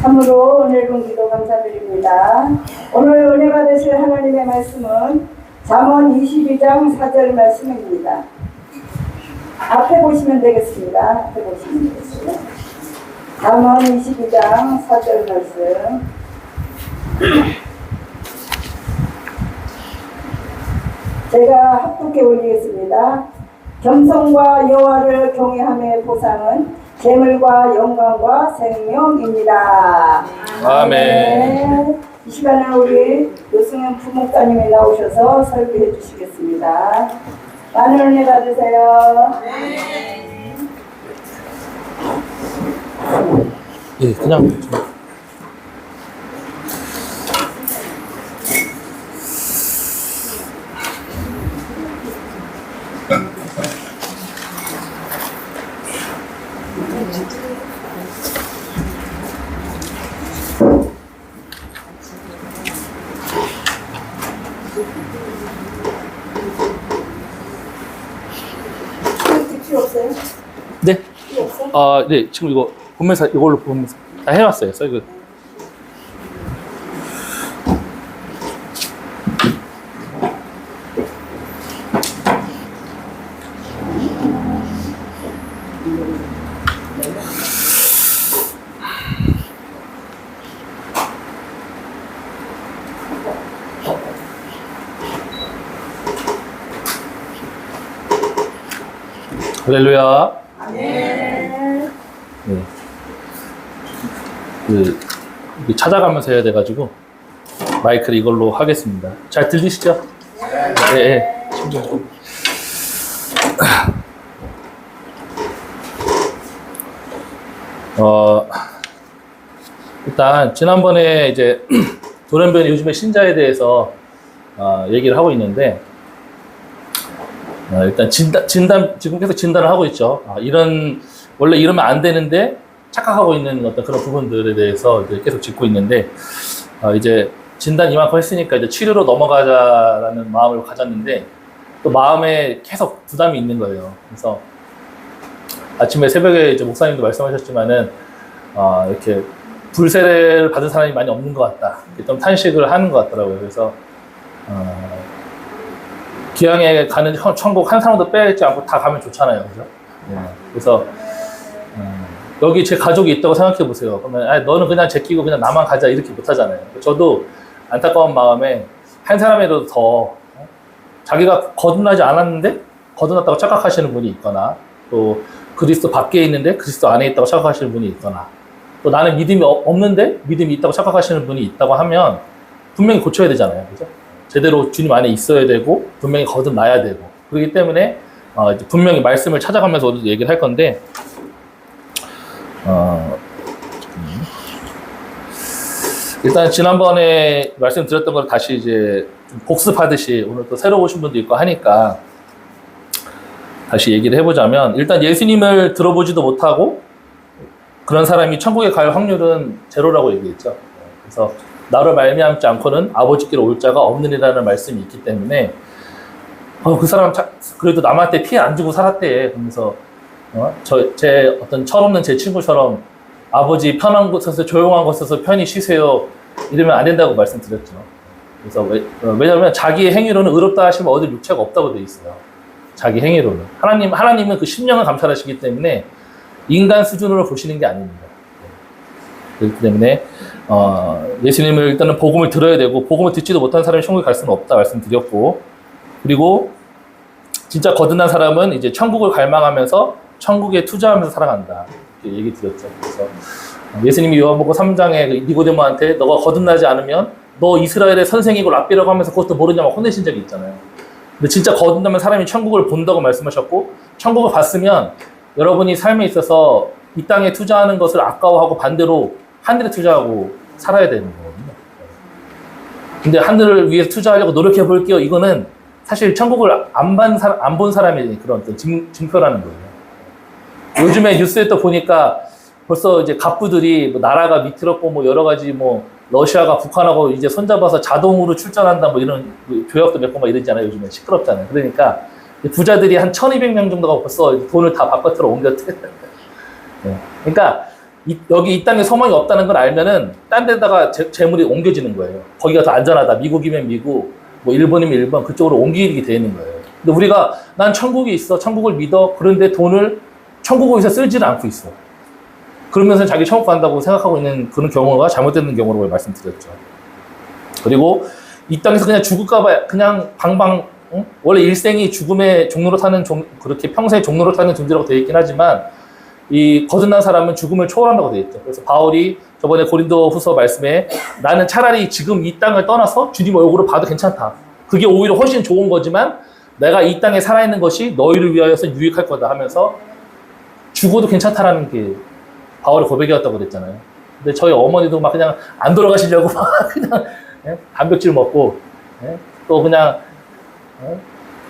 참으로 은혜로운 기도 감사드립니다. 오늘 은혜 받으실 하나님의 말씀은 잠언 22장 4절 말씀입니다. 앞에 보시면 되겠습니다. 앞에 보시면 되겠습니다. 잠언 22장 4절 말씀. 제가 합독해 올리겠습니다. 겸손과 여호와를 경외함의 보상은 재물과 영광과 생명입니다. 아멘. 이 시간에 우리 노승현 부목사님이 나오셔서 설교해 주시겠습니다. 많은 은혜 받으세요. 예, 그냥. 필요 없어요? 네. 필요 없어? 네, 지금 이거 보면서 이걸로 보면서 다 해왔어요. 썰그. 할렐루야. 네. 네. 찾아가면서 해야 돼가지고 마이크를 이걸로 하겠습니다. 잘 들리시죠? 네. 일단 지난번에 이제 돌연변이 요즘에 신자에 대해서 얘기를 하고 있는데 일단 진단 지금 계속 진단을 하고 있죠. 원래 이러면 안 되는데 착각하고 있는 어떤 그런 부분들에 대해서 이제 계속 짚고 있는데 이제 진단 이만큼 했으니까 이제 치료로 넘어가자라는 마음을 가졌는데 또 마음에 계속 부담이 있는 거예요. 그래서 아침에 새벽에 이제 목사님도 말씀하셨지만은 이렇게 불세례를 받은 사람이 많이 없는 것 같다. 좀 탄식을 하는 것 같더라고요. 그래서 기왕에 가는 천국 한 사람도 빼지 않고 다 가면 좋잖아요. 그죠? 네. 그래서 여기 제 가족이 있다고 생각해 보세요. 그러면 너는 그냥 제끼고 그냥 나만 가자 이렇게 못 하잖아요. 저도 안타까운 마음에 한 사람이라도 더 자기가 거듭나지 않았는데 거듭났다고 착각하시는 분이 있거나 또 그리스도 밖에 있는데 그리스도 안에 있다고 착각하시는 분이 있거나 또 나는 믿음이 없는데 믿음이 있다고 착각하시는 분이 있다고 하면 분명히 고쳐야 되잖아요. 그죠? 제대로 주님 안에 있어야 되고 분명히 거듭나야 되고 그렇기 때문에 분명히 말씀을 찾아가면서 오늘도 얘기를 할 건데 일단 지난번에 말씀드렸던 걸 다시 이제 좀 복습하듯이 오늘 또 새로 오신 분도 있고 하니까 다시 얘기를 해보자면 일단 예수님을 들어보지도 못하고 그런 사람이 천국에 갈 확률은 제로라고 얘기했죠. 그래서 나로 말미암지 않고는 아버지께로 올 자가 없느니라는 말씀이 있기 때문에 그 사람 그래도 남한테 피해 안 주고 살았대. 그러면서 제 어떤 철없는 제 친구처럼 아버지 편한 곳에서 조용한 곳에서 편히 쉬세요 이러면 안 된다고 말씀드렸죠. 그래서 왜냐하면 자기의 행위로는 의롭다 하시면 얻을 육체가 없다고 돼 있어요. 자기 행위로는 하나님은 그 심령을 감찰하시기 때문에 인간 수준으로 보시는 게 아닙니다. 그렇기 때문에 예수님을 일단은 복음을 들어야 되고 복음을 듣지도 못한 사람이 천국에 갈 수는 없다 말씀드렸고 그리고 진짜 거듭난 사람은 이제 천국을 갈망하면서 천국에 투자하면서 살아간다 이렇게 얘기 드렸죠. 그래서 예수님이 요한복음 3장에 니고데모한테 너가 거듭나지 않으면 너 이스라엘의 선생이고 랍비라고 하면서 그것도 모르냐고 혼내신 적이 있잖아요. 근데 진짜 거듭나면 사람이 천국을 본다고 말씀하셨고 천국을 봤으면 여러분이 삶에 있어서 이 땅에 투자하는 것을 아까워하고 반대로 하늘에 투자하고 살아야 되는 거거든요. 근데 하늘을 위해서 투자하려고 노력해 볼게요. 이거는 사실 천국을 안 본 사람의 그런 어떤 증표라는 거예요. 요즘에 뉴스에 또 보니까 벌써 이제 갑부들이 뭐 나라가 위태롭고 뭐 여러 가지 뭐 러시아가 북한하고 이제 손잡아서 자동으로 출전한다 뭐 이런 조약도 몇 번 막 이러잖아요. 요즘에 시끄럽잖아요. 그러니까 부자들이 한 1200명 정도가 벌써 돈을 다 바깥으로 옮겼대. 네. 그러니까 여기 이 땅에 소망이 없다는 걸 알면은 딴 데다가 재물이 옮겨지는 거예요. 거기가 더 안전하다. 미국이면 미국, 뭐 일본이면 일본, 그쪽으로 옮기게 돼 있는 거예요. 근데 우리가 난 천국이 있어, 천국을 믿어. 그런데 돈을 천국을 위해서 쓰지는 않고 있어. 그러면서 자기 천국 간다고 생각하고 있는 그런 경우가 잘못되는 경우로 말씀드렸죠. 그리고 이 땅에서 그냥 죽을까봐 그냥 방방, 응? 원래 일생이 죽음의 종로로 타는 그렇게 평생 종로로 타는 존재라고 되어 있긴 하지만 이 거듭난 사람은 죽음을 초월한다고 되어 있죠. 그래서 바울이 저번에 고린도 후서 말씀에 나는 차라리 지금 이 땅을 떠나서 주님 얼굴을 봐도 괜찮다. 그게 오히려 훨씬 좋은 거지만 내가 이 땅에 살아있는 것이 너희를 위하여서 유익할 거다 하면서 죽어도 괜찮다라는 게 바울의 고백이었다고 그랬잖아요. 근데 저희 어머니도 막 그냥 안 돌아가시려고 막 그냥 단백질 먹고 또 그냥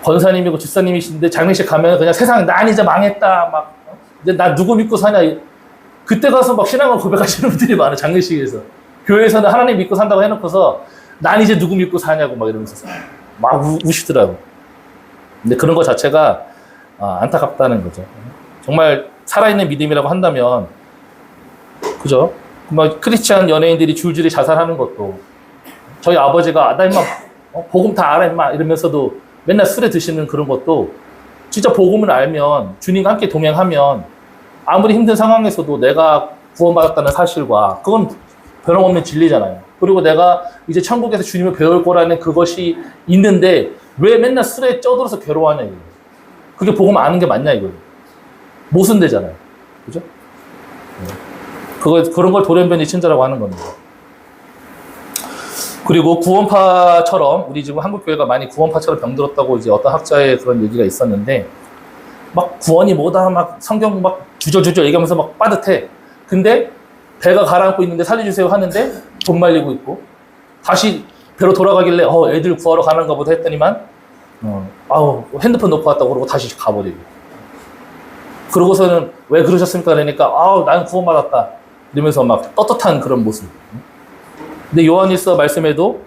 권사님이고 집사님이신데 장례식 가면 그냥 세상 난 이제 망했다 막 이제 나 누구 믿고 사냐 그때 가서 막 신앙을 고백하시는 분들이 많아요. 장례식에서 교회에서는 하나님 믿고 산다고 해놓고서 난 이제 누구 믿고 사냐고 막 이러면서 막 우시더라고. 근데 그런 것 자체가 안타깝다는 거죠. 정말 살아있는 믿음이라고 한다면 그죠? 막 크리스찬 연예인들이 줄줄이 자살하는 것도 저희 아버지가 나 임마 복음 다 알아 임마 이러면서도 맨날 술에 드시는 그런 것도 진짜 복음을 알면 주님과 함께 동행하면 아무리 힘든 상황에서도 내가 구원받았다는 사실과 그건 변함없는 진리잖아요. 그리고 내가 이제 천국에서 주님을 배울 거라는 그것이 있는데 왜 맨날 술에 쪄들어서 괴로워하냐 이거예요. 그게 복음 아는 게 맞냐 이거예요. 모순되잖아요. 그죠? 그런 걸 돌연변이 친자라고 하는 겁니다. 그리고 구원파처럼 우리 지금 한국교회가 많이 구원파처럼 병들었다고 이제 어떤 학자의 그런 얘기가 있었는데 막 구원이 뭐다 막 성경 막 주저주저 얘기하면서 막 빠듯해. 근데 배가 가라앉고 있는데 살려주세요 하는데 돈 말리고 있고 다시 배로 돌아가길래 애들 구하러 가는가 보다 했더니만 핸드폰 놓고 왔다고 그러고 다시 가버리고 그러고서는 왜 그러셨습니까? 그러니까 난 구원받았다 이러면서 막 떳떳한 그런 모습. 근데 요한일서 말씀에도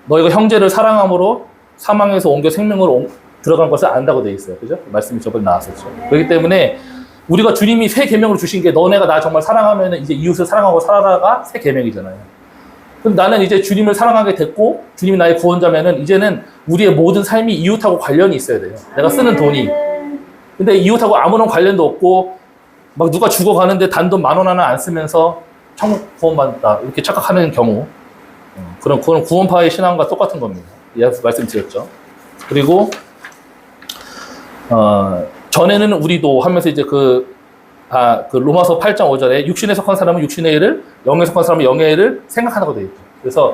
너희가 형제를 사랑함으로 사망에서 옮겨 생명으로 들어간 것을 안다고 되어 있어요. 그죠? 말씀이 저번에 나왔었죠. 그렇기 때문에 우리가 주님이 새 계명을 주신 게 너네가 나 정말 사랑하면 이제 이웃을 사랑하고 살아라가 새 계명이잖아요. 그럼 나는 이제 주님을 사랑하게 됐고 주님이 나의 구원자면은 이제는 우리의 모든 삶이 이웃하고 관련이 있어야 돼요. 내가 쓰는 돈이. 근데 이웃하고 아무런 관련도 없고 막 누가 죽어가는데 단돈 10,000원 하나 안 쓰면서 천국 구원받았다 이렇게 착각하는 경우 그런 구원파의 신앙과 똑같은 겁니다. 말씀드렸죠. 그리고 전에는 우리도 하면서 이제 그 로마서 8장 5절에 육신에 속한 사람은 육신의 일을 영에 속한 사람은 영의 일을 생각한다고 되어 있죠. 그래서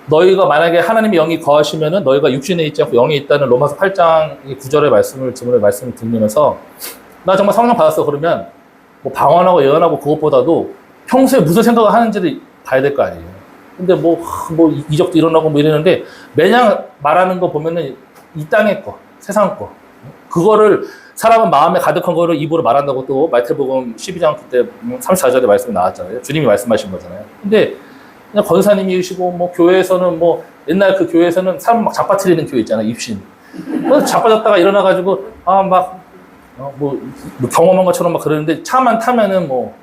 너희가 만약에 하나님의 영이 거하시면은 너희가 육신에 있지 않고 영에 있다는 로마서 8장 9절의 말씀을 들으면서 나 정말 성령 받았어 그러면 뭐 방언하고 예언하고 그것보다도 평소에 무슨 생각을 하는지를 봐야 될 거 아니에요. 근데 뭐 이적도 일어나고 뭐 이러는데 매냥 말하는 거 보면은 이 땅의 거, 세상 거. 그거를 사람은 마음에 가득한 거를 입으로 말한다고 또 마태복음 12장 그때 34절에 말씀이 나왔잖아요. 주님이 말씀하신 거잖아요. 근데 그냥 권사님이시고 뭐 교회에서는 뭐 옛날 그 교회에서는 사람 막 잡아뜨리는 교회 있잖아요. 입신. 자빠졌다가 일어나가지고 뭐 경험한 것처럼 막 그러는데 차만 타면은 뭐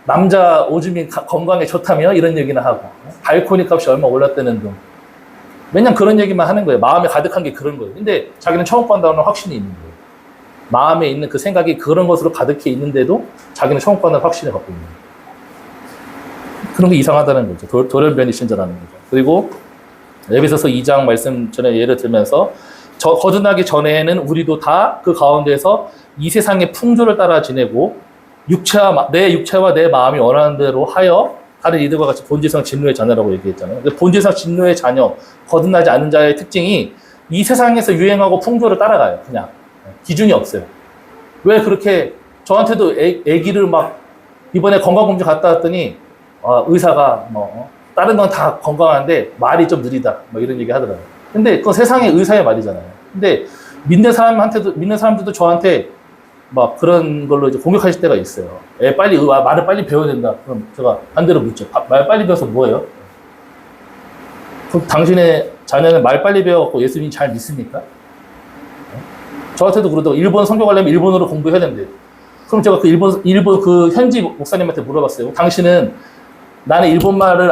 남자 오줌이 건강에 좋다며 이런 얘기나 하고 발코니 값이 얼마 올랐다는 등 맨날 그런 얘기만 하는 거예요. 마음에 가득한 게 그런 거예요. 근데 자기는 천국 간다는 확신이 있는 거예요. 마음에 있는 그 생각이 그런 것으로 가득해 있는데도 자기는 천국 간다는 확신을 갖고 있는 거예요. 그런 게 이상하다는 거죠. 돌연변이 신자라는 거죠. 그리고 에베소서 2장 말씀 전에 예를 들면서 거듭나기 전에는 우리도 다 그 가운데서 이 세상의 풍조를 따라 지내고 내 육체와 내 마음이 원하는 대로 하여 다른 이들과 같이 본질상 진노의 자녀라고 얘기했잖아요. 근데 본질상 진노의 자녀, 거듭나지 않는 자의 특징이 이 세상에서 유행하고 풍조를 따라가요. 그냥 기준이 없어요. 왜 그렇게 저한테도 애기를 막 이번에 건강검진 갔다 왔더니 의사가 다른 건 다 건강한데 말이 좀 느리다 뭐 이런 얘기 하더라고요. 근데 그건 세상의 의사의 말이잖아요. 근데 믿는 사람들도 저한테 막 그런 걸로 이제 공격하실 때가 있어요. 말을 빨리 배워야 된다. 그럼 제가 반대로 묻죠. 말 빨리 배워서 뭐예요? 그럼 당신의 자녀는 말 빨리 배워갖고 예수님 잘 믿습니까? 저한테도 그러다가 일본 성경 하려면 일본어로 공부해야 된대요. 그럼 제가 그 일본 그 현지 목사님한테 물어봤어요. 당신은 나는 일본말을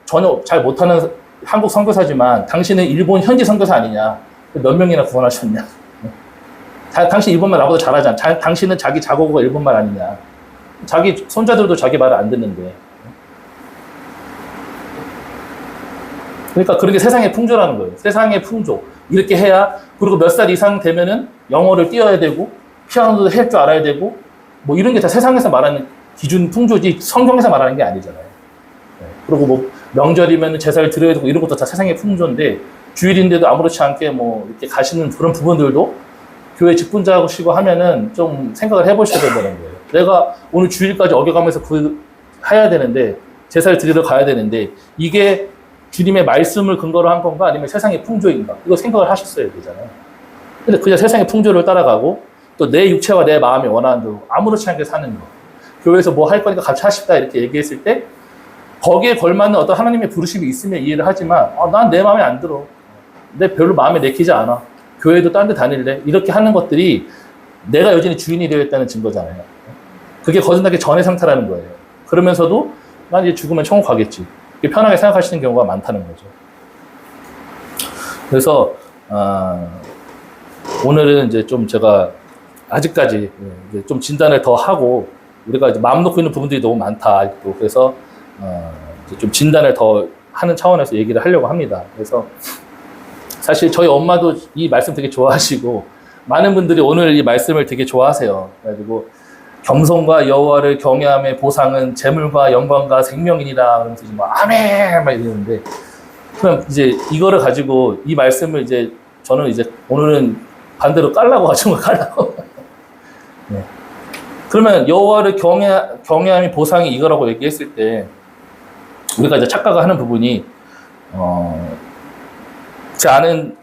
전혀 잘 못하는 한국 선교사지만 당신은 일본 현지 선교사 아니냐? 몇 명이나 구원하셨냐? 당신 일본말 나보다 잘하잖아. 당신은 자기 자국어가 일본말 아니냐? 자기 손자들도 자기 말을 안 듣는데. 그러니까 그런 게 세상의 풍조라는 거예요. 세상의 풍조. 이렇게 해야, 그리고 몇 살 이상 되면은 영어를 띄어야 되고, 피아노도 할 줄 알아야 되고, 뭐 이런 게 다 세상에서 말하는 기준 풍조지 성경에서 말하는 게 아니잖아요. 그리고 뭐 명절이면 제사를 드려야 되고 이런 것도 다 세상의 풍조인데, 주일인데도 아무렇지 않게 뭐 이렇게 가시는 그런 부분들도 교회 직분자시고 하면은 좀 생각을 해보셔야 된다는 거예요. 내가 오늘 주일까지 어겨가면서 해야 되는데, 제사를 드리러 가야 되는데, 이게 주님의 말씀을 근거로 한 건가 아니면 세상의 풍조인가? 이거 생각을 하셨어야 되잖아요. 근데 그냥 세상의 풍조를 따라가고 또 내 육체와 내 마음이 원하는 대로 아무렇지 않게 사는 거. 교회에서 뭐 할 거니까 같이 하십다 이렇게 얘기했을 때 거기에 걸맞는 어떤 하나님의 부르심이 있으면 이해를 하지만 난 내 마음에 안 들어. 내 별로 마음에 내키지 않아. 교회도 딴 데 다닐래. 이렇게 하는 것들이 내가 여전히 주인이 되어 있다는 증거잖아요. 그게 거듭나기 전의 상태라는 거예요. 그러면서도 난 이제 죽으면 천국 가겠지. 편하게 생각하시는 경우가 많다는 거죠. 그래서 오늘은 이제 좀 제가 아직까지 이제 좀 진단을 더 하고 우리가 이제 마음 놓고 있는 부분들이 너무 많다. 아직도. 그래서 이제 좀 진단을 더 하는 차원에서 얘기를 하려고 합니다. 그래서 사실 저희 엄마도 이 말씀 되게 좋아하시고 많은 분들이 오늘 이 말씀을 되게 좋아하세요. 그래가지고 겸손과 여호와를 경외함의 보상은 재물과 영광과 생명이니라. 그러면서 이제 막 아멘 막 이러는데, 그럼 이제 이거를 가지고 이 말씀을 이제 저는 이제 오늘은 반대로 깔라고 가지고 깔라고. 네. 그러면 여호와를 경외함의 보상이 이거라고 얘기했을 때 우리가 이제 착각을 하는 부분이 제 아는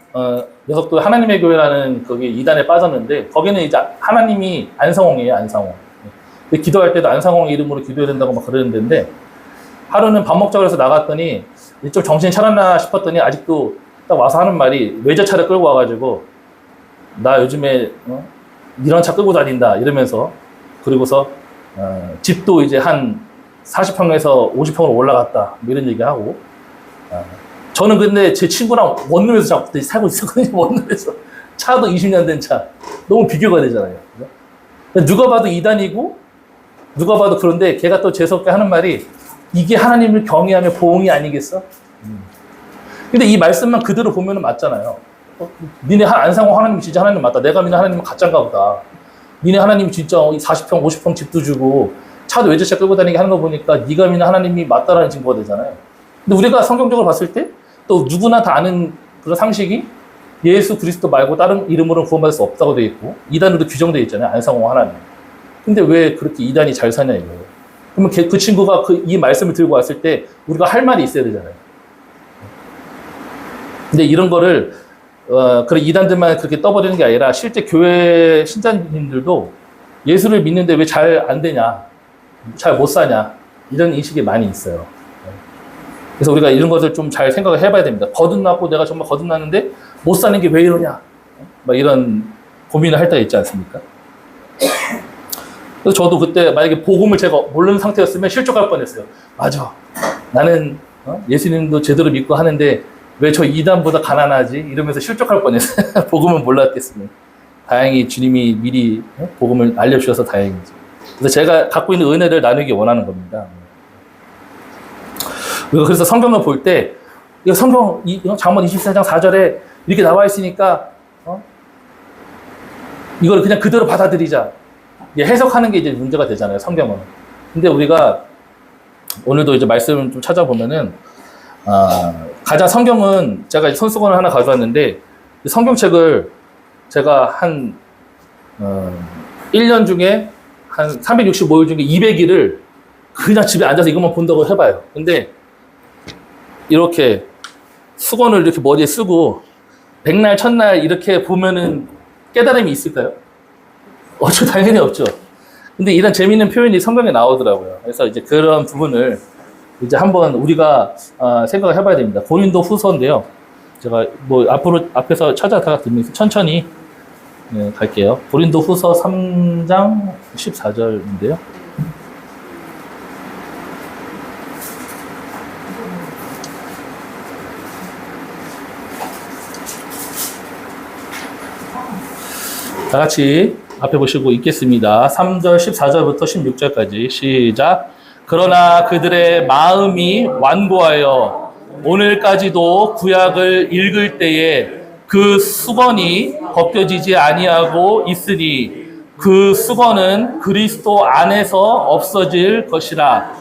녀석도 하나님의 교회라는 거기 이단에 빠졌는데 거기는 이제 하나님이 안상홍이에요. 안상홍. 기도할 때도 안상홍 이름으로 기도해야 된다고 막 그러는데 하루는 밥 먹자고 해서 나갔더니 좀 정신 차렸나 싶었더니 아직도 딱 와서 하는 말이 외제차를 끌고 와가지고 나 요즘에 이런 차 끌고 다닌다 이러면서, 그리고서 집도 이제 한 40평에서 50평으로 올라갔다 뭐 이런 얘기하고, 저는 근데 제 친구랑 원룸에서 자꾸 살고 있었거든요. 원룸에서. 차도 20년 된 차. 너무 비교가 되잖아요. 누가 봐도 이단이고 누가 봐도 그런데 걔가 또 재수없게 하는 말이 이게 하나님을 경외하며 보응이 아니겠어? 근데 이 말씀만 그대로 보면 맞잖아요. 니네 안상호 하나님 진짜 하나님 맞다. 내가 믿는 하나님은 가짜인가 보다. 니네 하나님이 진짜 40평, 50평 집도 주고 차도 외제차 끌고 다니게 하는 거 보니까 네가 믿는 하나님이 맞다라는 증거가 되잖아요. 근데 우리가 성경적으로 봤을 때 또 누구나 다 아는 그런 상식이 예수 그리스도 말고 다른 이름으로는 구원받을 수 없다고 되어 있고 이단으로도 규정되어 있잖아요. 안상호 하나님. 근데 왜 그렇게 이단이 잘 사냐 이거예요. 그러면 그 친구가 이 말씀을 들고 왔을 때 우리가 할 말이 있어야 되잖아요. 근데 이런 거를 그런 이단들만 그렇게 떠버리는 게 아니라 실제 교회 신자님들도 예수를 믿는데 왜 잘 안 되냐, 잘 못 사냐 이런 인식이 많이 있어요. 그래서 우리가 이런 것을 좀 잘 생각을 해봐야 됩니다. 거듭났고 내가 정말 거듭났는데 못 사는 게 왜 이러냐, 막 이런 고민을 할 때가 있지 않습니까? 그래서 저도 그때 만약에 복음을 제가 모르는 상태였으면 실족할 뻔했어요. 맞아, 나는 예수님도 제대로 믿고 하는데 왜 저 이단보다 가난하지? 이러면서 실족할 뻔했어요. 복음을 몰랐겠으면. 다행히 주님이 미리 복음을 알려주셔서 다행이죠. 그래서 제가 갖고 있는 은혜를 나누기 원하는 겁니다. 그래서 성경을 볼 때, 성경 잠언 24장 4절에 이렇게 나와 있으니까, 이걸 그냥 그대로 받아들이자. 해석하는 게 이제 문제가 되잖아요, 성경은. 근데 우리가 오늘도 이제 말씀을 좀 찾아보면은, 가장 성경은 제가 손수건을 하나 가져왔는데, 성경책을 제가 한, 1년 중에 한 365일 중에 200일을 그냥 집에 앉아서 이것만 본다고 해봐요. 근데 이렇게 수건을 이렇게 머리에 쓰고 백날, 첫날 이렇게 보면은 깨달음이 있을까요? 당연히 없죠. 근데 이런 재미있는 표현이 성경에 나오더라고요. 그래서 이제 그런 부분을 이제 한번 우리가 생각을 해봐야 됩니다. 고린도 후서인데요. 제가 뭐 앞에서 찾아다가 드리면서 천천히 네, 갈게요. 고린도 후서 3장 14절인데요. 다 같이 앞에 보시고 읽겠습니다. 3절 14절부터 16절까지 시작. 그러나 그들의 마음이 완고하여 오늘까지도 구약을 읽을 때에 그 수건이 벗겨지지 아니하고 있으니 그 수건은 그리스도 안에서 없어질 것이라.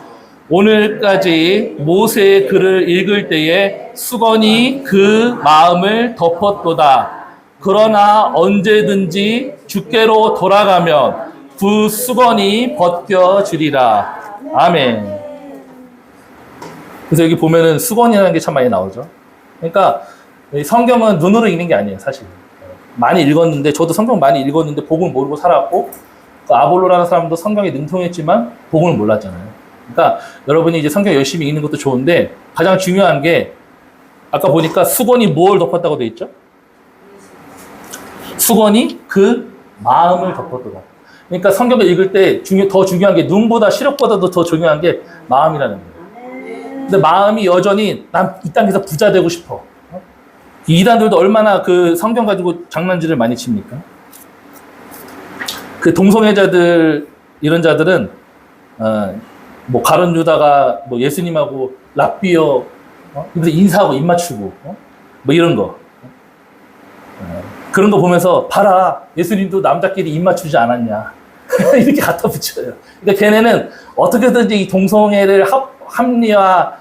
오늘까지 모세의 글을 읽을 때에 수건이 그 마음을 덮었도다. 그러나 언제든지 주께로 돌아가면 그 수건이 벗겨지리라. 아멘. 그래서 여기 보면은 수건이라는 게 참 많이 나오죠. 그러니까 성경은 눈으로 읽는 게 아니에요, 사실. 많이 읽었는데, 저도 성경 많이 읽었는데 복음을 모르고 살았고, 그 아볼로라는 사람도 성경에 능통했지만 복음을 몰랐잖아요. 그러니까 여러분이 이제 성경 열심히 읽는 것도 좋은데 가장 중요한 게 아까 보니까 수건이 뭘 덮었다고 돼 있죠? 수건이 그 마음을 덮었더라. 그러니까 성경을 읽을 때 더 중요한 게 눈보다 시력보다도 더 중요한 게 마음이라는 거예요. 근데 마음이 여전히 난 이 땅에서 부자 되고 싶어. 이단들도 얼마나 그 성경 가지고 장난질을 많이 칩니까? 그 동성애자들 이런 자들은 뭐 가룟 유다가 뭐 예수님하고 랍비어 그래서 인사하고 입 맞추고 뭐 이런 거. 그런 거 보면서 봐라 예수님도 남자끼리 입 맞추지 않았냐 이렇게 갖다 붙여요. 그러니까 걔네는 어떻게든지 이 동성애를 합리화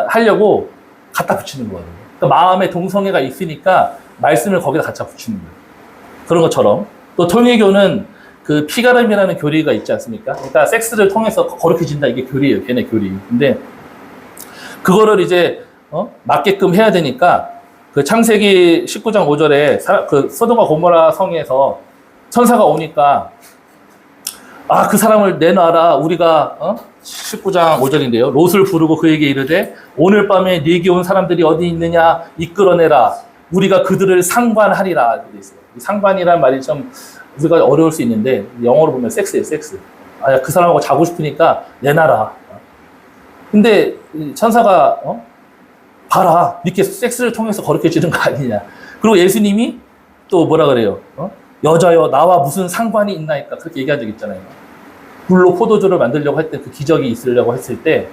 하려고 갖다 붙이는 거예요. 그러니까 마음에 동성애가 있으니까 말씀을 거기다 갖다 붙이는 거예요. 그런 것처럼 또 통일교는 그 피가름이라는 교리가 있지 않습니까? 그러니까 섹스를 통해서 거룩해진다 이게 교리예요. 걔네 교리. 근데 그거를 이제 맞게끔 해야 되니까 그 창세기 19장 5절에 그 소돔과 고모라 성에서 천사가 오니까 그 사람을 내놔라. 우리가 19장 5절인데요. 롯을 부르고 그에게 이르되 오늘 밤에 네게 온 사람들이 어디 있느냐 이끌어내라. 우리가 그들을 상관하리라. 이렇게 있어요. 상관이란 말이 좀 우리가 어려울 수 있는데 영어로 보면 섹스예요. 섹스. 그 사람하고 자고 싶으니까 내놔라. 근데 천사가 봐라, 이렇게 섹스를 통해서 거룩해지는 거 아니냐. 그리고 예수님이 또 뭐라 그래요? 여자여, 나와 무슨 상관이 있나이까? 그렇게 얘기한 적 있잖아요. 물로 포도주를 만들려고 할 때 그 기적이 있으려고 했을 때,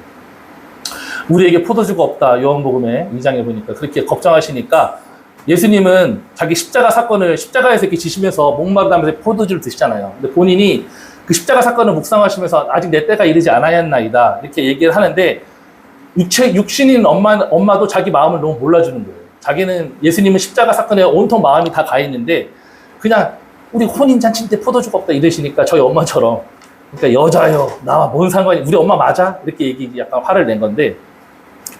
우리에게 포도주가 없다. 요한복음에 2장에 보니까 그렇게 걱정하시니까 예수님은 자기 십자가 사건을 십자가에서 이렇게 지시면서 목마르다면서 포도주를 드시잖아요. 근데 본인이 그 십자가 사건을 묵상하시면서 아직 내 때가 이르지 않았나이다. 이렇게 얘기를 하는데 육신인 엄마도 자기 마음을 너무 몰라주는 거예요. 자기는 예수님은 십자가 사건에 온통 마음이 다 가 있는데 그냥 우리 혼인잔치 때 포도주가 없다 이러시니까 저희 엄마처럼 그러니까 여자요 나와 뭔 상관이 우리 엄마 맞아? 이렇게 약간 화를 낸 건데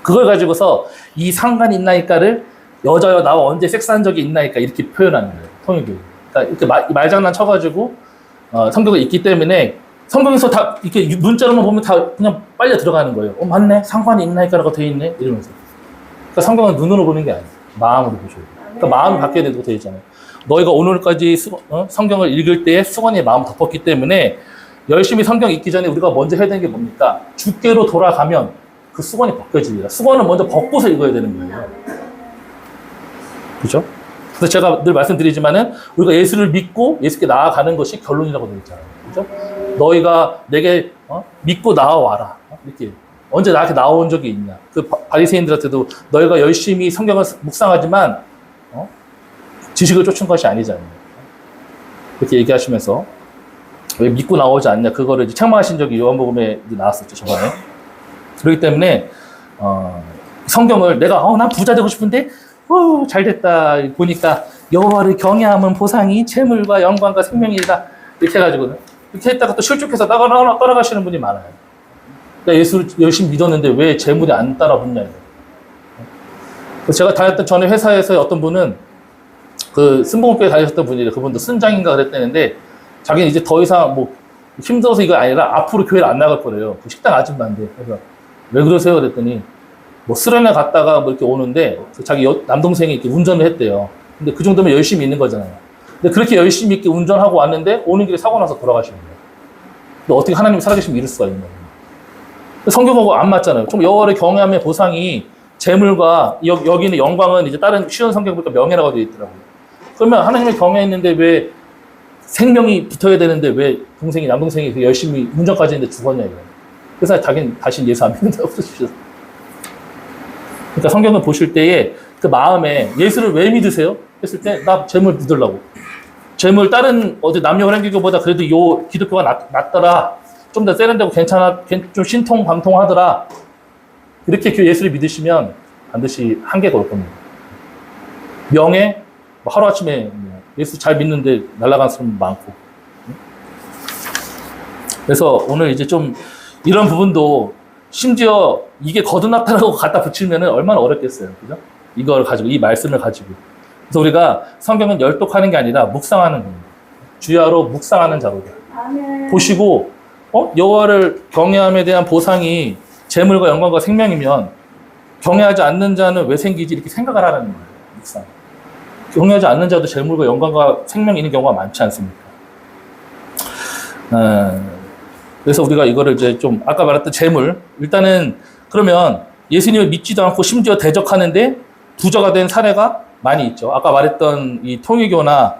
그걸 가지고서 이 상관이 있나이까를 여자요 나와 언제 섹스한 적이 있나이까 이렇게 표현하는 거예요. 통일교. 그러니까 이렇게 말장난 쳐가지고 성경에 있기 때문에 성경에서 다 이렇게 문자로만 보면 다 그냥 빨려 들어가는 거예요. 맞네. 상관이 있나이까라고 돼 있네. 이러면서. 그러니까 성경은 눈으로 보는 게 아니에요. 마음으로 보셔야 돼요. 그러니까 마음이 바뀌어야 된다고 되어 있잖아요. 너희가 오늘까지 성경을 읽을 때에 수건이 마음 덮었기 때문에 열심히 성경 읽기 전에 우리가 먼저 해야 되는 게 뭡니까? 주께로 돌아가면 그 수건이 벗겨집니다. 수건을 먼저 벗고서 읽어야 되는 거예요. 그죠? 그래서 제가 늘 말씀드리지만은 우리가 예수를 믿고 예수께 나아가는 것이 결론이라고 되어 있잖아요. 그죠? 너희가 내게 믿고 나와라. 이렇게 언제 나한테 나온 적이 있냐? 그 바리새인들한테도 너희가 열심히 성경을 묵상하지만 지식을 쫓은 것이 아니잖아요. 그렇게 얘기하시면서 왜 믿고 나오지 않냐? 그거를 이제 책망하신 적이 요한복음에 나왔었죠 저번에. 그렇기 때문에 성경을 내가 난 부자 되고 싶은데 잘됐다 보니까 여호와를 경외함은 보상이 재물과 영광과 생명이다 이렇게 해가지고 이렇게 했다가 또 실족해서 따라가시는 분이 많아요. 그러니까 예수를 열심히 믿었는데 왜 재물이 안 따라붙냐. 그래서 제가 다녔던 전에 회사에서 어떤 분은 그 순복음교회 다니셨던 분이에요. 그분도 순장인가 그랬다는데 자기는 이제 더 이상 뭐 힘들어서 이거 아니라 앞으로 교회를 안 나갈 거래요. 그 식당 아줌마인데. 그래서 왜 그러세요? 그랬더니 뭐 수련회 갔다가 뭐 이렇게 오는데 자기 남동생이 이렇게 운전을 했대요. 근데 그 정도면 열심히 있는 거잖아요. 근데 그렇게 열심히 있게 운전하고 왔는데 오는 길에 사고 나서 돌아가시는 거예요. 근데 어떻게 하나님이 살아계시면 이럴 수가 있는 거예요. 성경하고 안 맞잖아요. 좀 여호와를 경외함의 보상이 재물과 여기는 영광은 이제 다른 쉬운 성경 보니까 명예라고 되어 있더라고요. 그러면 하나님을 경외했는데 왜 생명이 붙어야 되는데 왜 동생이 남동생이 열심히 운전까지 했는데 죽었냐 이거예요. 그래서 자기는 다시 예수 안 믿는다고 그러셨어요. 그러니까 성경을 보실 때에 그 마음에 예수를 왜 믿으세요? 했을 때 나 재물 믿으려고. 재물 다른 어디 남녀 관계교보다 그래도 요 기독교가 낫더라. 좀 더 세련되고 괜찮아, 좀 신통방통하더라. 이렇게 예수를 믿으시면 반드시 한계가 올 겁니다. 명예, 뭐 하루아침에 예수 잘 믿는데 날아간 사람 많고. 그래서 오늘 이제 좀 이런 부분도 심지어 이게 거듭났다라고 갖다 붙이면 얼마나 어렵겠어요. 그죠? 이걸 가지고, 이 말씀을 가지고. 그래서 우리가 성경은 열독하는 게 아니라 묵상하는 겁니다. 주야로 묵상하는 자로다. 아멘. 보시고, 여호와를 경외함에 대한 보상이 재물과 영광과 생명이면 경외하지 않는 자는 왜 생기지? 이렇게 생각을 하라는 거예요. 묵상. 경외하지 않는 자도 재물과 영광과 생명이 있는 경우가 많지 않습니까? 그래서 우리가 이거를 이제 좀 아까 말했던 재물, 일단은 그러면 예수님을 믿지도 않고 심지어 대적하는데 부자가 된 사례가 많이 있죠. 아까 말했던 이 통일교나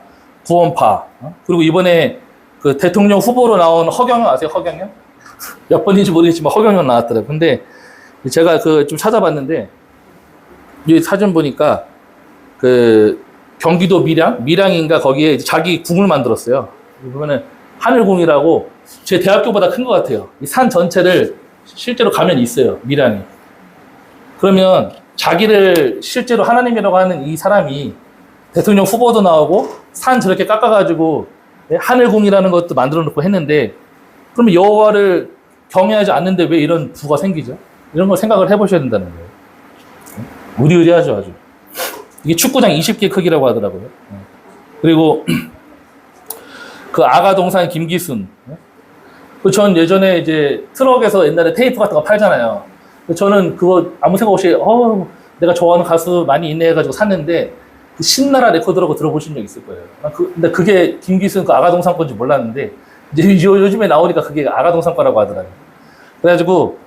구원파, 그리고 이번에 그 대통령 후보로 나온 허경영 아세요? 허경영? 몇 번인지 모르겠지만 허경영 나왔더라고요. 근데 제가 그 좀 찾아봤는데 이 사진 보니까 그 경기도 밀양인가 거기에 자기 궁을 만들었어요. 보면은 하늘궁이라고 제 대학교보다 큰 것 같아요. 이 산 전체를 실제로 가면 있어요. 밀양이. 그러면 자기를 실제로 하나님이라고 하는 이 사람이 대통령 후보도 나오고 산 저렇게 깎아가지고 하늘궁이라는 것도 만들어 놓고 했는데 그러면 여호와를 경외하지 않는데 왜 이런 부가 생기죠? 이런 걸 생각을 해보셔야 된다는 거예요. 의리의리하죠, 아주. 이게 축구장 20개 크기라고 하더라고요. 그리고 그 아가동산 김기순. 전 예전에 이제 트럭에서 옛날에 테이프 같은 거 팔잖아요. 저는 그거 아무 생각 없이 내가 좋아하는 가수 많이 있네 해가지고 샀는데 그 신나라 레코드라고 들어보신 적 있을 거예요. 근데 그게 김기순 그 아가동산 건지 몰랐는데 이제 요즘에 나오니까 그게 아가동산 거라고 하더라고요. 그래가지고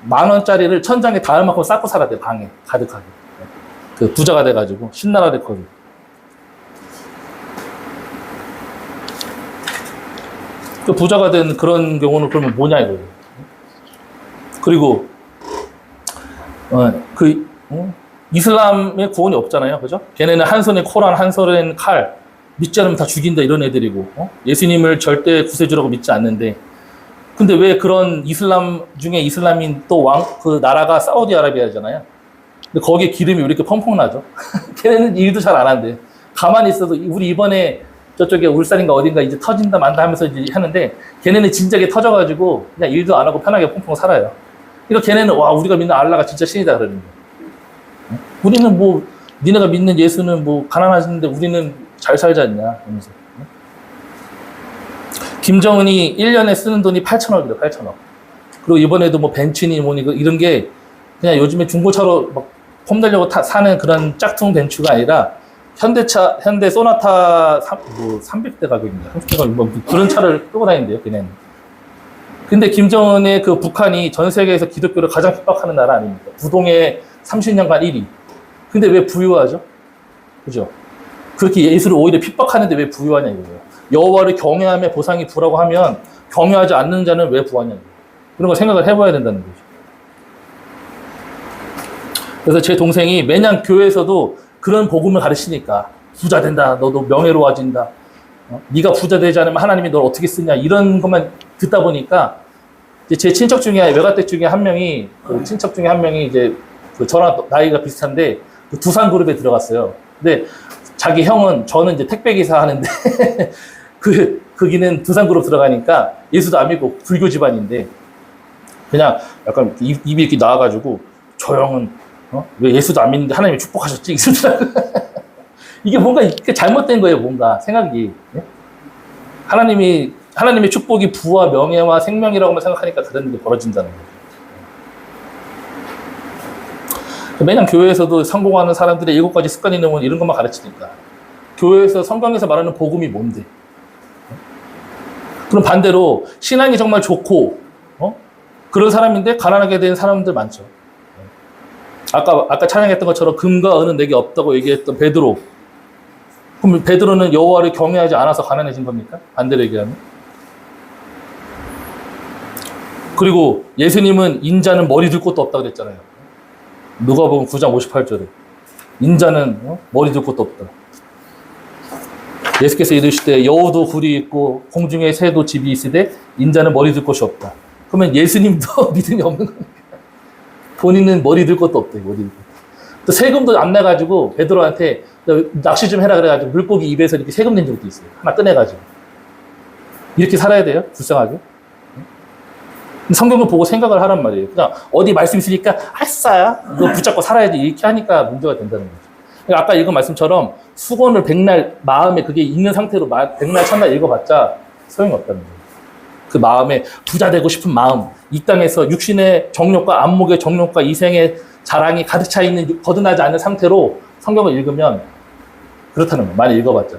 10,000원짜리를 천장에 닿을 만큼 쌓고 살았대요. 방에 가득하게. 그 부자가 돼가지고 신나라 레코드. 그 부자가 된 그런 경우는 그러면 뭐냐 이거예요. 그리고 이슬람의 구원이 없잖아요. 그죠? 걔네는 한 손에 코란, 한 손에 칼, 믿지 않으면 다 죽인다 이런 애들이고, 예수님을 절대 구세주라고 믿지 않는데, 근데 왜 그런 이슬람 중에 이슬람인 또 그 나라가 사우디아라비아잖아요. 근데 거기에 기름이 왜 이렇게 펑펑 나죠? 걔네는 일도 잘 안 한대. 가만히 있어도, 우리 이번에 저쪽에 울산인가 어딘가 이제 터진다 만다 하면서 이제 하는데, 걔네는 진작에 터져가지고 그냥 일도 안 하고 편하게 펑펑 살아요. 그러니까 걔네는 와, 우리가 믿는 알라가 진짜 신이다 그러는 거예요. 우리는 뭐 니네가 믿는 예수는 뭐 가난하신데 우리는 잘 살지 않냐 하면서. 김정은이 1년에 쓰는 돈이 8,000억이래요. 8,000억. 그리고 이번에도 뭐 벤츠니 뭐니 이런 게 그냥 요즘에 중고차로 막 폼내려고 사는 그런 짝퉁 벤츠가 아니라 현대 소나타 300대 가격입니다. 30대 가격 뭐 그런 차를 끌고 다니는데요. 걔네는. 근데 김정은의 그 북한이 전 세계에서 기독교를 가장 핍박하는 나라 아닙니까? 부동의 30년간 1위. 근데 왜 부유하죠? 그죠? 그렇게 예수를 오히려 핍박하는데 왜 부유하냐 이거예요. 여호와를 경외함의 보상이 부라고 하면 경외하지 않는 자는 왜 부하냐 이거예요. 그런 걸 생각을 해봐야 된다는 거죠. 그래서 제 동생이 매년 교회에서도 그런 복음을 가르치니까 부자 된다. 너도 명예로워진다. 네가 부자 되지 않으면 하나님이 널 어떻게 쓰냐 이런 것만 듣다 보니까 이제 제 친척 중에 외가댁 중에 한 명이 그 친척 중에 한 명이 이제 그 저랑 나이가 비슷한데 그 두산 그룹에 들어갔어요. 근데 자기 형은 저는 이제 택배 기사 하는데 거기는 두산 그룹 들어가니까 예수도 안 믿고 불교 집안인데 그냥 약간 입이 이렇게 나와가지고 저 형은 왜 예수도 안 믿는데 하나님이 축복하셨지? 이게 뭔가 잘못된 거예요. 뭔가 생각이. 하나님의 축복이 부와 명예와 생명이라고만 생각하니까 그런 일이 벌어진다는 거예요. 매년 교회에서도 성공하는 사람들의 7가지 습관이 있는 이런 것만 가르치니까 교회에서 성경에서 말하는 복음이 뭔데? 그럼 반대로 신앙이 정말 좋고 그런 사람인데 가난하게 된 사람들 많죠. 아까 찬양했던 것처럼 금과 은은 내게 없다고 얘기했던 베드로. 그럼 베드로는 여호와를 경외하지 않아서 가난해진 겁니까? 반대로 얘기하면. 그리고 예수님은 인자는 머리 들 곳도 없다고 그랬잖아요. 누가복음 9장 58절에 인자는 머리 들 곳도 없다. 예수께서 이르시되 여우도 굴이 있고 공중에 새도 집이 있으되 인자는 머리 들 곳이 없다. 그러면 예수님도 믿음이 없는 겁니다. 본인은 머리 들 것도 없대. 머리 들 것. 또 세금도 안 내가지고 베드로한테 낚시 좀 해라 그래가지고 물고기 입에서 이렇게 세금 낸 적도 있어요. 하나 꺼내가지고. 이렇게 살아야 돼요? 불쌍하게. 성경을 보고 생각을 하란 말이에요. 그냥 어디 말씀 있으니까 아싸 이거 붙잡고 살아야지 이렇게 하니까 문제가 된다는 거죠. 그러니까 아까 읽은 말씀처럼 수건을 백날 마음에 그게 있는 상태로 백날 첫날 읽어봤자 소용이 없다는 거예요. 그 마음에 부자 되고 싶은 마음, 이 땅에서 육신의 정욕과 안목의 정욕과 이생의 자랑이 가득 차 있는 거듭나지 않는 상태로 성경을 읽으면 그렇다는 거예요. 많이 읽어봤자.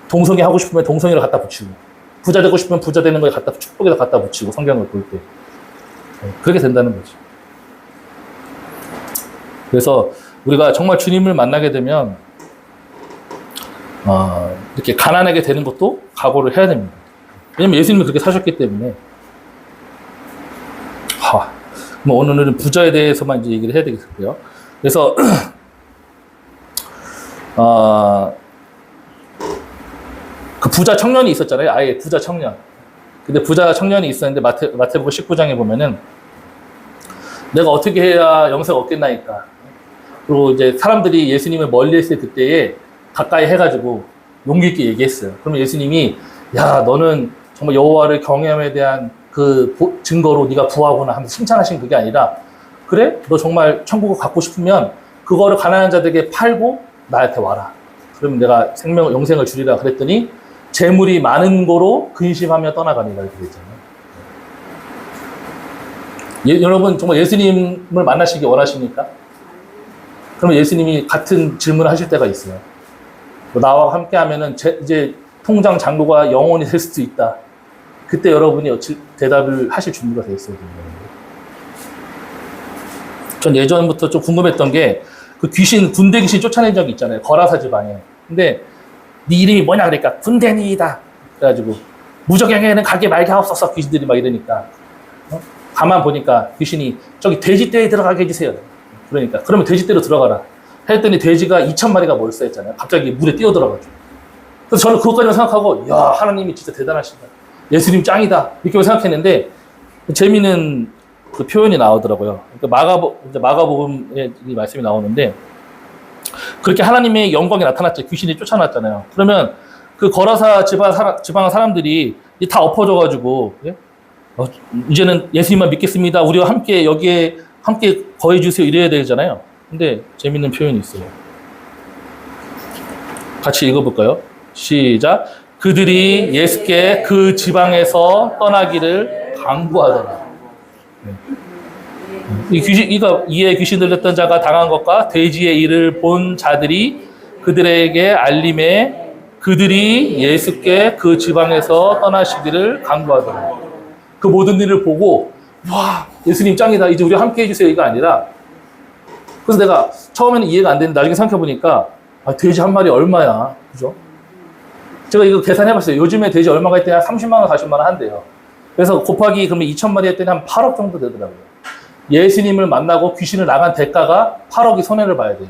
동성애 하고 싶으면 동성애를 갖다 붙이고, 부자 되고 싶으면 부자 되는 거에 갖다 축복에다 갖다 붙이고 성경을 볼 때 그렇게 된다는 거죠. 그래서 우리가 정말 주님을 만나게 되면 이렇게 가난하게 되는 것도 각오를 해야 됩니다. 왜냐면 예수님이 그렇게 사셨기 때문에. 뭐 오늘은 부자에 대해서만 이제 얘기를 해야 되겠고요. 그래서 그 부자 청년이 있었잖아요. 아예 부자 청년. 근데 부자 청년이 있었는데 마태복음 19장에 보면은 내가 어떻게 해야 영생을 얻겠나이까. 그리고 이제 사람들이 예수님을 멀리했을 그때에 가까이 해가지고 용기 있게 얘기했어요. 그러면 예수님이 야 너는 정말 여호와를 경외함에 대한 그 증거로 네가 부하구나 하면서 칭찬하신 그게 아니라 그래? 너 정말 천국을 갖고 싶으면 그거를 가난한 자들에게 팔고 나한테 와라. 그러면 내가 영생을 주리라 그랬더니 재물이 많은 거로 근심하며 떠나가니라 이렇게 됐잖아요. 여러분 정말 예수님을 만나시기 원하십니까? 그러면 예수님이 같은 질문을 하실 때가 있어요. 나와 함께 하면은 이제 통장 잔고가 영원히 될 수도 있다. 그때 여러분이 대답을 하실 준비가 되어 있어야 됩니다. 전 예전부터 좀 궁금했던 게 그 군대 귀신 쫓아낸 적이 있잖아요. 거라사 지방에. 근데 네 이름이 뭐냐 그러니까 군대니이다. 그래가지고 무적행에는 가게 말게 하옵소서 귀신들이 막 이러니까 가만 보니까 귀신이 저기 돼지떼에 들어가게 해주세요. 그러니까 그러면 돼지떼로 들어가라. 했더니 돼지가 2,000마리가 몰수했잖아요. 갑자기 물에 뛰어들어가지고. 그래서 저는 그것까지만 생각하고 야 하나님이 진짜 대단하시다. 예수님 짱이다. 이렇게 생각했는데 재미있는 그 표현이 나오더라고요. 그러니까 마가복음에 이 말씀이 나오는데 그렇게 하나님의 영광이 나타났죠. 귀신이 쫓아났잖아요. 그러면 그 거라사 지방 사람들이 다 엎어져가지고 이제는 예수님만 믿겠습니다. 우리와 함께 여기에 함께 거해주세요. 이래야 되잖아요. 근데 재밌는 표현이 있어요. 같이 읽어볼까요? 시작. 그들이 예수께 그 지방에서 떠나기를 강구하더라. 이에 귀신 들렸던 자가 당한 것과 돼지의 일을 본 자들이 그들에게 알림해 그들이 예수께 그 지방에서 떠나시기를 강구하더라. 그 모든 일을 보고 와 예수님 짱이다. 이제 우리 함께 해주세요. 이거 아니라 그래서 내가 처음에는 이해가 안 되는데 나중에 생각해보니까 돼지 한 마리 얼마야. 그죠? 제가 이거 계산해봤어요. 요즘에 돼지 얼마가 있더니 한 30만 원, 40만 원 한대요. 그래서 곱하기 그러면 2,000마리 했더니 한 8억 정도 되더라고요. 예수님을 만나고 귀신을 나간 대가가 8억이 손해를 봐야 돼요.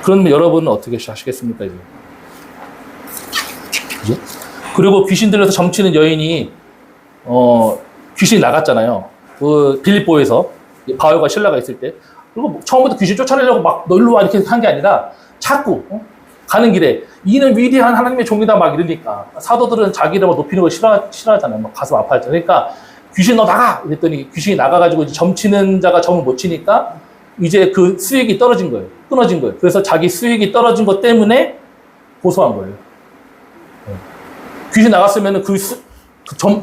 그러면 여러분은 어떻게 하시겠습니까, 이제? 그죠? 그리고 귀신 들려서 점치는 여인이, 귀신이 나갔잖아요. 그 빌립보에서 바울과 실라가 있을 때. 그리고 처음부터 귀신 쫓아내려고 막 너 일로 와 이렇게 한 게 아니라 자꾸, 가는 길에 이는 위대한 하나님의 종이다 막 이러니까 사도들은 자기 이름을 높이는 걸 싫어하잖아요. 막 가슴 아파하잖아요. 그러니까 귀신 너 나가! 이랬더니 귀신이 나가가지고 이제 점치는 자가 점을 못 치니까 이제 그 수익이 떨어진 거예요. 끊어진 거예요. 그래서 자기 수익이 떨어진 것 때문에 고소한 거예요. 귀신 나갔으면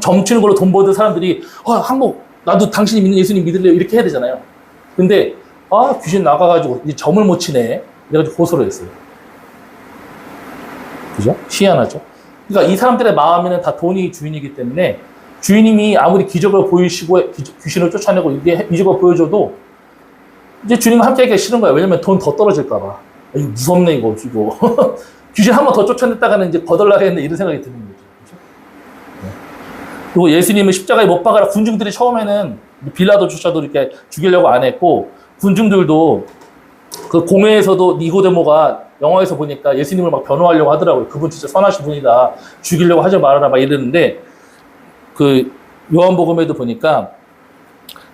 점치는 걸로 돈 버는 사람들이 항복 나도 당신이 믿는 예수님 믿을래요 이렇게 해야 되잖아요. 근데 귀신 나가가지고 이제 점을 못 치네. 그래가지고 고소를 했어요. 그죠? 희한하죠? 그러니까 이 사람들의 마음에는 다 돈이 주인이기 때문에 주인님이 아무리 기적을 보이시고 귀신을 쫓아내고 이게 이적을 보여줘도 이제 주님과 함께 하기가 싫은 거야. 왜냐면 돈 더 떨어질까봐. 이거 무섭네, 이거. 귀신 한 번 더 쫓아냈다가는 이제 거덜나겠네, 이런 생각이 드는 거죠. 그죠? 네. 그리고 예수님을 십자가에 못 박아라. 군중들이 처음에는 빌라도조차도 이렇게 죽이려고 안 했고, 군중들도 그 공회에서도 니고데모가 영화에서 보니까 예수님을 막 변호하려고 하더라고요. 그분 진짜 선하신 분이다. 죽이려고 하지 말아라. 막 이러는데, 그 요한복음에도 보니까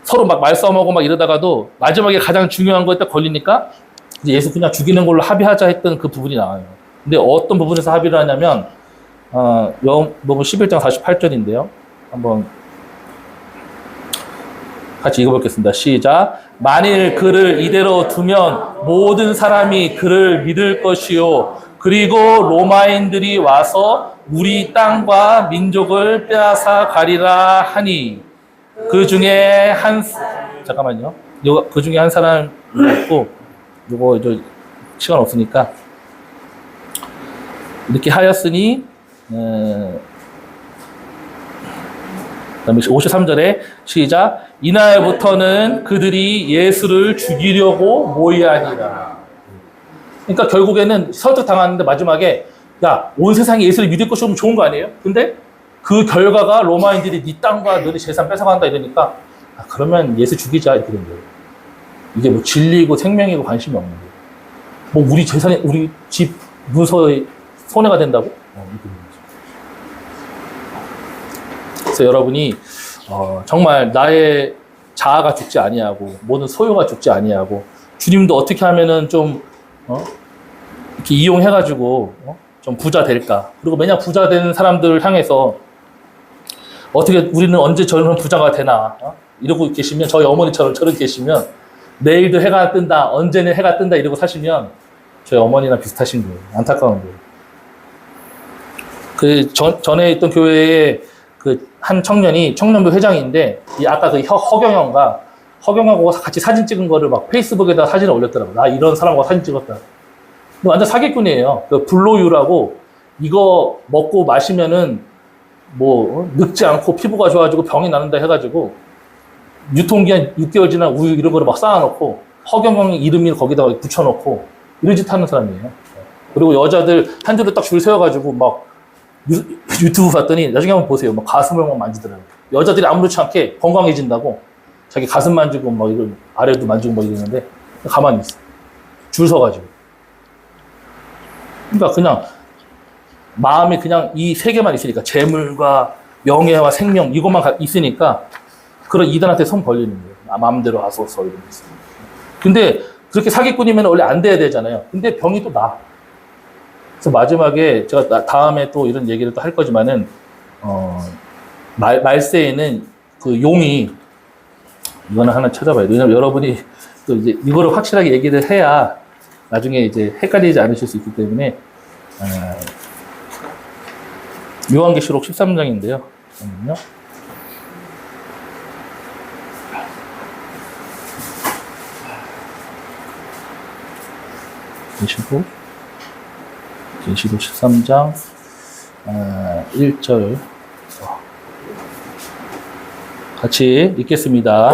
서로 막 말싸움하고 막 이러다가도 마지막에 가장 중요한 거에 딱 걸리니까 이제 예수 그냥 죽이는 걸로 합의하자 했던 그 부분이 나와요. 근데 어떤 부분에서 합의를 하냐면, 요한복음 11장 48절인데요. 한번 같이 읽어보겠습니다. 시작. 만일 그를 이대로 두면 모든 사람이 그를 믿을 것이요. 그리고 로마인들이 와서 우리 땅과 민족을 빼앗아 가리라 하니 그 중에 잠깐만요. 그 중에 한 사람이 있고, 요거 이제 시간 없으니까 이렇게 하였으니 그다음에 53절에 시작. 이날부터는 그들이 예수를 죽이려고 모이하니라. 그러니까 결국에는 설득당하는데 마지막에 야, 온 세상이 예수를 믿을 것이 좋은 거 아니에요? 근데 그 결과가 로마인들이 네 땅과 너네 재산 뺏어간다 이러니까 그러면 예수 죽이자 이렇게 된 거예요. 이게 뭐 진리고 생명이고 관심이 없는 거예요. 뭐 우리 재산이 우리 집 문서에 손해가 된다고? 이렇게 된 거죠. 그래서 여러분이 정말 나의 자아가 죽지 아니하고 모든 소유가 죽지 아니하고 주님도 어떻게 하면은 좀 이렇게 이용해가지고 좀 부자 될까? 그리고 매년 부자 되는 사람들을 향해서 어떻게 우리는 언제 저런 부자가 되나? 이러고 계시면 저희 어머니처럼 저렇게 계시면 내일도 해가 뜬다, 언제는 해가 뜬다 이러고 사시면 저희 어머니랑 비슷하신 거예요. 안타까운 거예요. 그 전에 있던 교회에 그 한 청년이 청년부 회장인데 아까 그 허경영하고 같이 사진 찍은 거를 막 페이스북에다 사진을 올렸더라고. 나 이런 사람하고 사진 찍었다. 근데 완전 사기꾼이에요. 그 블로유라고 이거 먹고 마시면은 뭐 늙지 않고 피부가 좋아지고 병이 나는다 해가지고 유통기한 6개월 지난 우유 이런 거를 막 쌓아놓고 허경영 이름이 거기다가 붙여놓고 이런 짓 하는 사람이에요. 그리고 여자들 한 줄을 딱 줄 세워가지고 막 유튜브 봤더니 나중에 한번 보세요. 막 가슴을 막 만지더라고요. 여자들이 아무렇지 않게 건강해진다고 자기 가슴 만지고 막 이런 아래도 만지고 막 이러는데 가만히 있어. 줄 서가지고. 그러니까 그냥 마음에 그냥 이 세 개만 있으니까 재물과 명예와 생명 이것만 있으니까 그런 이단한테 손 벌리는 거예요. 마음대로 하소서 이런 거 있어요. 근데 그렇게 사기꾼이면 원래 안 돼야 되잖아요. 근데 병이 또 나. 그래서 마지막에 제가 다음에 또 이런 얘기를 또 할 거지만은 말세에는 그 용이 이거는 하나 찾아봐야 돼요. 왜냐면 여러분이 또 이제 이거를 확실하게 얘기를 해야 나중에 이제 헷갈리지 않으실 수 있기 때문에 요한계시록 13장인데요. 잠깐만요. 계시록 13장 1절 같이 읽겠습니다.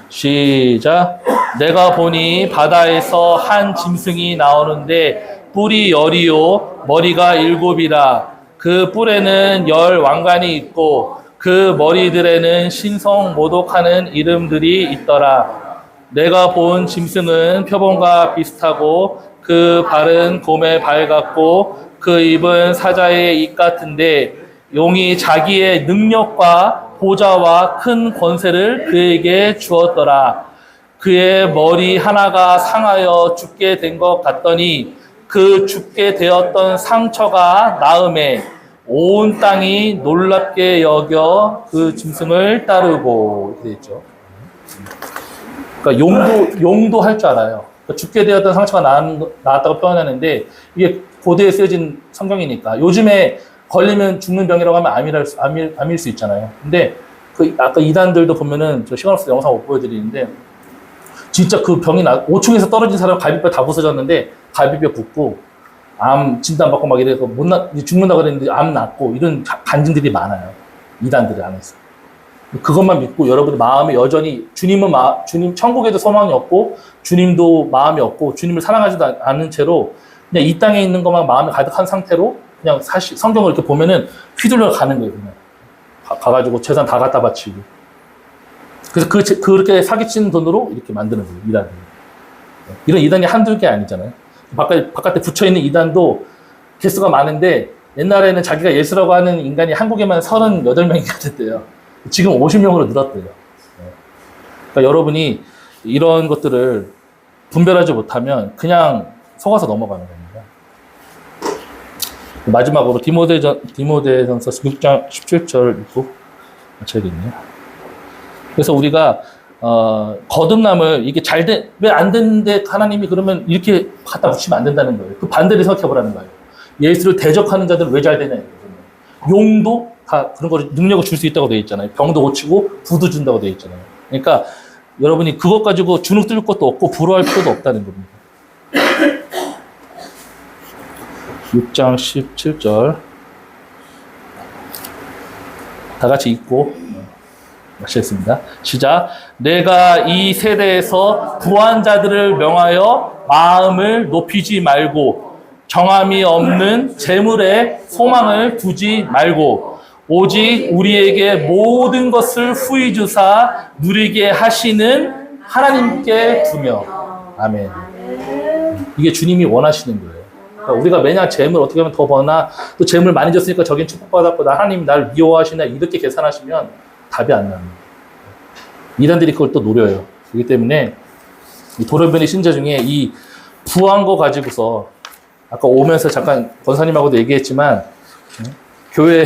시작. 내가 보니 바다에서 한 짐승이 나오는데 뿔이 10이요 머리가 7이라. 그 뿔에는 10 왕관이 있고 그 머리들에는 신성 모독하는 이름들이 있더라. 내가 본 짐승은 표범과 비슷하고 그 발은 곰의 발 같고 그 입은 사자의 입 같은데 용이 자기의 능력과 보좌와 큰 권세를 그에게 주었더라. 그의 머리 하나가 상하여 죽게 된 것 같더니 그 죽게 되었던 상처가 나음에 온 땅이 놀랍게 여겨 그 짐승을 따르고 이렇게 됐죠. 그러니까 용도 할 줄 알아요. 그러니까 죽게 되었던 상처가 나았다고 표현하는데 이게 고대에 쓰여진 성경이니까 요즘에 걸리면 죽는 병이라고 하면 암일 수 있잖아요. 근데 그 아까 이단들도 보면은 저 시간 없어서 영상 못 보여드리는데 진짜 그 병이 5층에서 떨어진 사람 갈비뼈 다 부서졌는데 갈비뼈 붓고 암 진단받고 막 이래서 죽는다 그랬는데 암 낫고 이런 간증들이 많아요. 이단들 안에서. 그것만 믿고 여러분의 마음에 여전히 주님 천국에도 소망이 없고 주님도 마음이 없고 주님을 사랑하지도 않은 채로 그냥 이 땅에 있는 것만 마음에 가득한 상태로 그냥 사실 성경을 이렇게 보면은 휘둘러 가는 거예요. 그냥 가가지고 재산 다 갖다 바치고. 그래서 그렇게 사기치는 돈으로 이렇게 만드는 거예요. 이단을. 이런 이단이 한두 개 아니잖아요. 바깥에 붙여있는 이단도 개수가 많은데 옛날에는 자기가 예수라고 하는 인간이 한국에만 38명이나 됐대요. 지금 50명으로 늘었대요. 그러니까 여러분이 이런 것들을 분별하지 못하면 그냥 속아서 넘어가는 겁니다. 마지막으로 디모데전서 6장 17절 읽고 마쳐야겠네요. 그래서 우리가 거듭남을 이게 왜 안 됐는데 하나님이 그러면 이렇게 갖다 붙이면 안 된다는 거예요. 그 반대를 생각해보라는 거예요. 예수를 대적하는 자들은 왜 잘 되냐 이거거든요. 용도 다 그런 거 능력을 줄 수 있다고 되어 있잖아요. 병도 고치고 부도 준다고 되어 있잖아요. 그러니까 여러분이 그것 가지고 주눅 들 것도 없고 부러워할 필요도 없다는 겁니다. 6장 17절 다 같이 읽고 마치겠습니다. 시작. 내가 이 세대에서 부한 자들을 명하여 마음을 높이지 말고 정함이 없는 재물에 소망을 두지 말고 오직 우리에게 모든 것을 후히 주사 누리게 하시는 하나님께 두며. 아멘. 이게 주님이 원하시는 거예요. 그러니까 우리가 매년 재물 어떻게 하면 더 버나 또 재물 많이 줬으니까 저긴 축복받았고 하나님 나를 미워하시나 이렇게 계산하시면 답이 안 납니다. 이단들이 그걸 또 노려요. 그렇기 때문에 이 도련변의 신자 중에 이 부한 거 가지고서 아까 오면서 잠깐 권사님하고도 얘기했지만 교회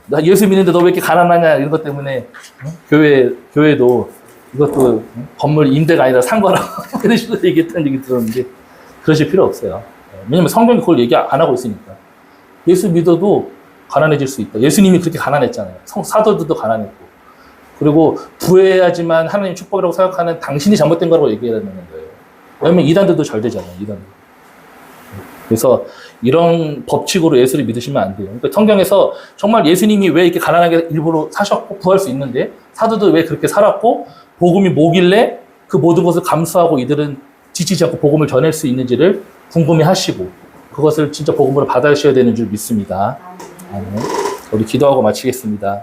나 예수 믿는데 너 왜 이렇게 가난하냐 이런 것 때문에 교회도 이것도 건물 임대가 아니라 산 거라고 그런 식으로 얘기했다는 얘기 들었는데 그러실 필요 없어요. 왜냐면 성경이 그걸 얘기 안 하고 있으니까. 예수 믿어도 가난해질 수 있다. 예수님이 그렇게 가난했잖아요. 사도들도 가난했고. 그리고 부해야지만 하나님 축복이라고 생각하는 당신이 잘못된 거라고 얘기하는 거예요. 왜냐면 이단들도 잘 되잖아요. 이단들. 그래서 이런 법칙으로 예수를 믿으시면 안 돼요. 그러니까 성경에서 정말 예수님이 왜 이렇게 가난하게 일부러 사셨고 구할 수 있는데 사도들 왜 그렇게 살았고 복음이 뭐길래 그 모든 것을 감수하고 이들은 지치지 않고 복음을 전할 수 있는지를 궁금해하시고 그것을 진짜 복음으로 받아셔야 되는 줄 믿습니다. 아멘. 우리 기도하고 마치겠습니다.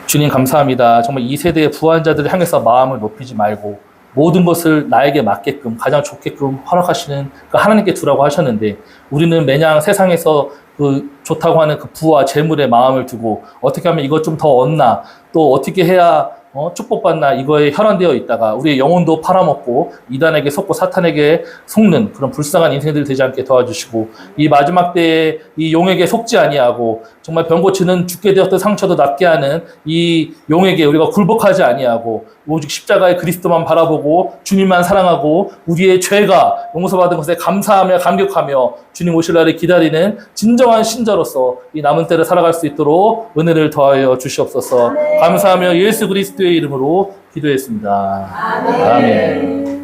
주님 감사합니다. 정말 이 세대의 부한 자들을 향해서 마음을 높이지 말고 모든 것을 나에게 맞게끔 가장 좋게끔 허락하시는 그 하나님께 두라고 하셨는데 우리는 매냥 세상에서 그 좋다고 하는 그 부와 재물에 마음을 두고 어떻게 하면 이것 좀 더 얻나 또 어떻게 해야 축복받나 이거에 혈안되어 있다가 우리의 영혼도 팔아먹고 이단에게 속고 사탄에게 속는 그런 불쌍한 인생들 되지 않게 도와주시고 이 마지막 때에 이 용에게 속지 아니하고 정말 병 고치는 죽게 되었던 상처도 낫게 하는 이 용에게 우리가 굴복하지 아니하고 오직 십자가의 그리스도만 바라보고 주님만 사랑하고 우리의 죄가 용서받은 것에 감사하며 감격하며 주님 오실 날을 기다리는 진정한 신자로서 이 남은 때를 살아갈 수 있도록 은혜를 더하여 주시옵소서. 감사하며 예수 그리스도의 이름으로 기도했습니다. 아멘.